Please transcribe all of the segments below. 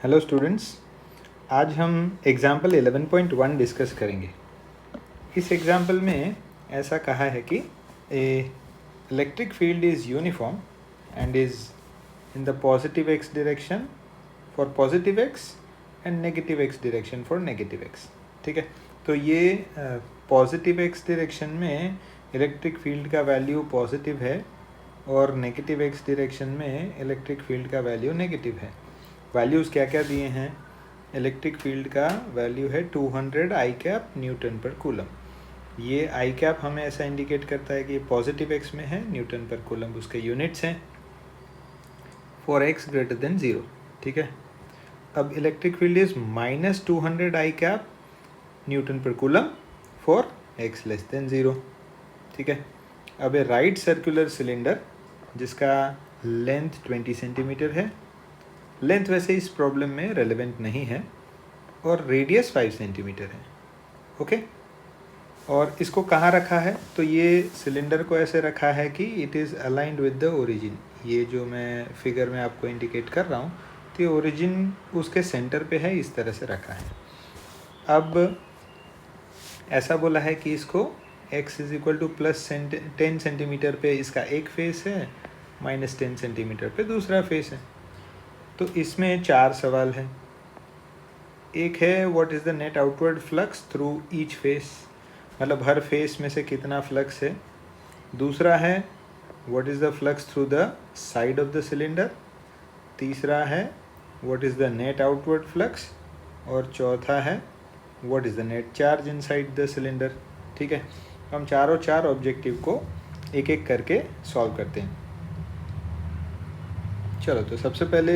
Hello students, आज हम example 11.1 discuss करेंगे। इस एग्जाम्पल में ऐसा कहा है कि ए electric field is uniform and is in the positive x direction for positive x and negative x direction for negative x. ठीक है, तो ये पॉजिटिव एक्स डायरेक्शन में इलेक्ट्रिक फील्ड का वैल्यू पॉजिटिव है और नेगेटिव एक्स डायरेक्शन में electric field का वैल्यू नेगेटिव है। वैल्यूज़ क्या क्या दिए हैं? इलेक्ट्रिक फील्ड का वैल्यू है 200 I cap newton per coulomb. ये आई कैप हमें ऐसा इंडिकेट करता है कि पॉजिटिव एक्स में है, न्यूटन पर कूलम उसके यूनिट्स हैं फॉर एक्स ग्रेटर देन 0। ठीक है, अब electric field is -200 I cap newton per coulomb for X less than 0। ठीक है, अब ए राइट सर्कुलर सिलेंडर जिसका लेंथ 20 सेंटीमीटर है, लेंथ वैसे इस प्रॉब्लम में रेलेवेंट नहीं है, और रेडियस 5 सेंटीमीटर है। ओके, और इसको कहाँ रखा है? तो ये सिलेंडर को ऐसे रखा है कि it is aligned with the origin. ये जो मैं फिगर में आपको इंडिकेट कर रहा हूँ, तो ये ओरिजिन उसके सेंटर पे है, इस तरह से रखा है। अब ऐसा बोला है कि इसको x is equal to +10 centimetre पे इसका एक फेस है, -10 सेंटीमीटर पे दूसरा फेस है। तो इसमें 4 सवाल हैं। एक है what is the net outward flux through each face, मतलब हर फेस में से कितना फ्लक्स है। दूसरा है what is the flux through the side of the cylinder. तीसरा है what is the net outward flux, और चौथा है what is the net charge inside the cylinder. ठीक है, हम चारों चार ऑब्जेक्टिव को एक एक करके सॉल्व करते हैं। चलो, तो सबसे पहले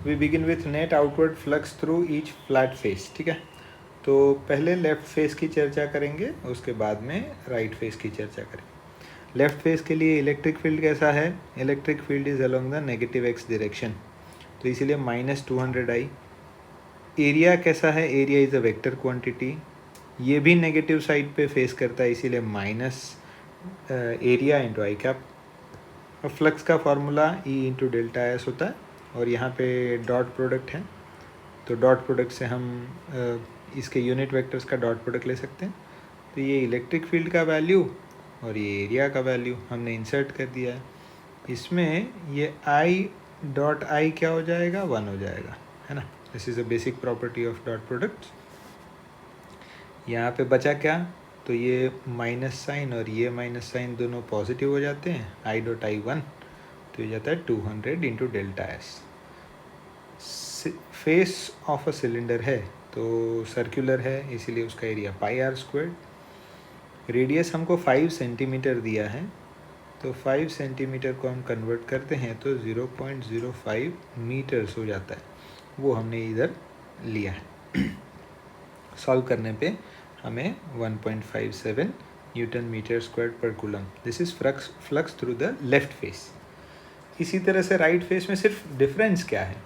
we begin with net outward flux through each flat face. ठीक है, तो पहले लेफ़्ट फेस की चर्चा करेंगे, उसके बाद में राइट फेस की चर्चा करेंगे। लेफ़्ट फेस के लिए इलेक्ट्रिक फील्ड कैसा है? Electric field is along the negative x direction, तो इसीलिए -200 आई। एरिया कैसा है? Area is a vector quantity, ये भी नेगेटिव साइड पे फेस करता है, इसीलिए माइनस एरिया इंटू आई कैप। अब फ्लक्स का formula E into delta S होता है, और यहाँ पे डॉट प्रोडक्ट है, तो डॉट प्रोडक्ट से हम इसके यूनिट वेक्टर्स का डॉट प्रोडक्ट ले सकते हैं। तो ये इलेक्ट्रिक फील्ड का वैल्यू और ये एरिया का वैल्यू हमने इंसर्ट कर दिया है। इसमें ये आई डॉट आई क्या हो जाएगा? 1 हो जाएगा, है ना। This is a basic property of dot product. यहाँ पे बचा क्या? तो ये माइनस साइन और ये माइनस साइन दोनों पॉजिटिव हो जाते हैं, आई डॉट आई 1, तो ये जाता है 200 into delta S. Face of a cylinder है तो सर्कुलर है, इसीलिए उसका एरिया πr²। रेडियस हमको 5 सेंटीमीटर दिया है, तो 5 सेंटीमीटर को हम कन्वर्ट करते हैं तो 0.05 मीटर्स हो जाता है, वो हमने इधर लिया है। सॉल्व करने पे हमें 1.57 न्यूटन मीटर स्क्वायर पर coulomb. This is flux through the left face. इसी तरह से राइट फेस में सिर्फ डिफरेंस क्या है?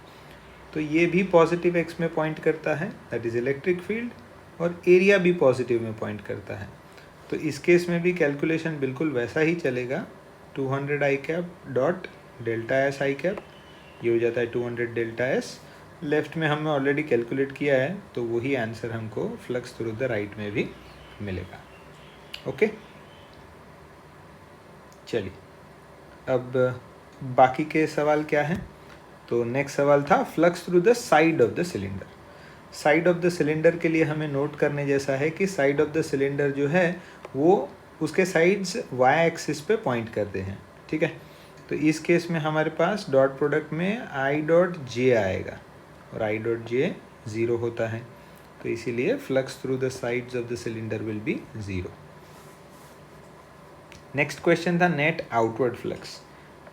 तो ये भी पॉजिटिव एक्स में पॉइंट करता है, दैट इज इलेक्ट्रिक फील्ड, और एरिया भी पॉजिटिव में पॉइंट करता है। तो इस केस में भी कैलकुलेशन बिल्कुल वैसा ही चलेगा। 200 I cap dot delta S I cap, ये हो जाता है 200 डेल्टा एस। लेफ्ट में हमने ऑलरेडी कैलकुलेट किया है, तो वही आंसर हमको फ्लक्स थ्रू द राइट में भी मिलेगा। ओके, चलिए अब बाकी के सवाल क्या हैं? तो नेक्स्ट सवाल था flux through the side of the cylinder. Side of the cylinder के लिए हमें नोट करने जैसा है कि साइड ऑफ द सिलेंडर जो है वो उसके साइड्स वाई एक्सिस पे पॉइंट करते हैं। ठीक है, तो इस केस में हमारे पास डॉट प्रोडक्ट में आई डॉट जे आएगा, और आई डॉट जे 0 होता है, तो इसीलिए flux through the sides of the cylinder will be 0। Next question था नेट आउटवर्ड फ्लक्स।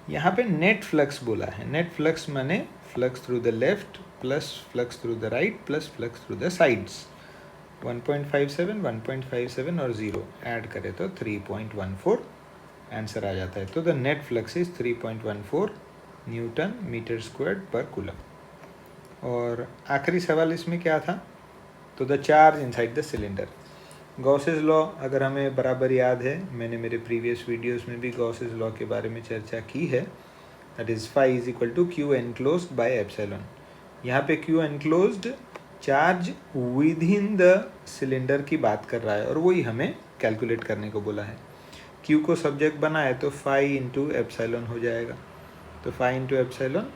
यहाँ पे नेट फ्लक्स बोला है। नेट फ्लक्स माने flux through the left plus flux through the right plus flux through the sides. 1.57, 1.57 और 0 add करें तो 3.14 answer आ जाता है। तो the net flux is 3.14 newton metre squared पर कूलम। और आखिरी सवाल इसमें क्या था? तो the charge inside the cylinder. Gauss's law अगर हमें बराबर याद है, मैंने मेरे प्रीवियस वीडियोस में भी गॉसेस लॉ के बारे में चर्चा की है, that is phi is equal to Q enclosed by epsilon. यहाँ पे Q enclosed charge within the cylinder की बात कर रहा है और वही हमें कैलकुलेट करने को बोला है। Q को सब्जेक्ट बनाए तो फाई इंटू एप्सिलॉन हो जाएगा। तो फाई इंटू एप्सिलॉन,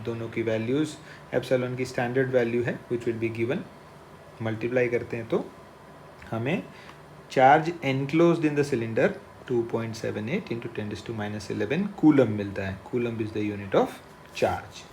दोनों की वैल्यूज़, एप्सिलॉन की स्टैंडर्ड वैल्यू है which will be given, multiply करते हैं तो हमें charge enclosed in the cylinder 2.78 into 10⁻11 coulomb मिलता है। Coulomb is the unit of charge.